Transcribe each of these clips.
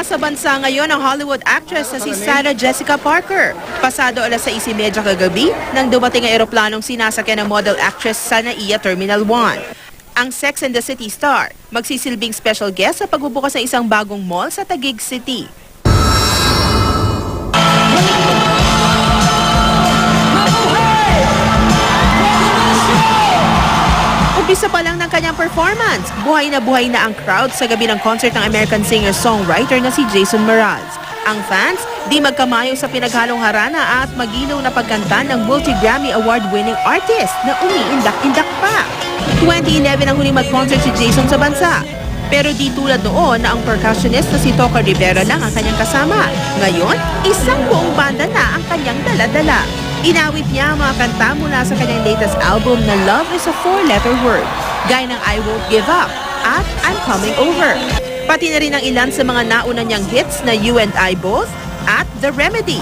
Nasa bansa ngayon ang Hollywood actress na si Sarah Jessica Parker. Pasado alas 6:30 kagabi nang dumating ang eroplanong sinasakyan ng model actress sa NAIA Terminal 1. Ang Sex and the City star magsisilbing special guest sa pagbubukas ng isang bagong mall sa Taguig City. Umpisa pa lang ng kanyang performance, buhay na ang crowd sa gabi ng concert ng American singer-songwriter na si Jason Mraz. Ang fans, di magkamayo sa pinaghalong harana at magilaw na pagkanta ng multi-Grammy Award-winning artist na umiindak-indak pa. 2011 ang huling mag-concert si Jason sa bansa. Pero di tulad noon na ang percussionist na si Toca Rivera lang ang kanyang kasama. Ngayon, isang buong banda na ang kanyang dala-dala. Inawit niya ang mga kanta mula sa kanyang latest album na Love is a Four-Letter Word, gaya ng I Won't Give Up at I'm Coming Over. Pati na rin ang ilan sa mga nauna niyang hits na You and I Both at The Remedy.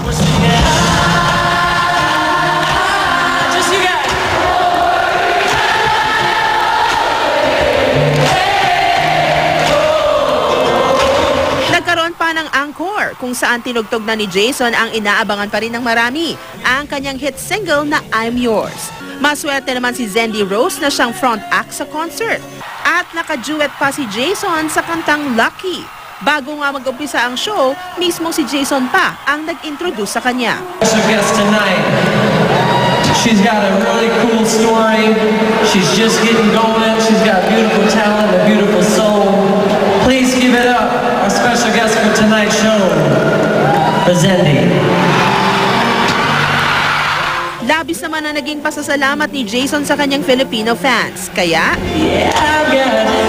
Nagkaroon pa ng encore kung saan tinugtog na ni Jason ang inaabangan pa rin ng marami, ang kanyang hit single na I'm Yours. Maswerte naman si Zendy Rose na siyang front act sa concert. At naka-duet pa si Jason sa kantang Lucky. Bago nga mag-umpisa ang show, mismo si Jason pa ang nag-introduce sa kanya. Special guest tonight. She's got a really cool story. She's just getting going. She's got beautiful talent, a beautiful soul. Please give it up. Our special guest for tonight's show, Zendy. Labis naman na naging pasasalamat ni Jason sa kanyang Filipino fans. Kaya, Yeah, I got it.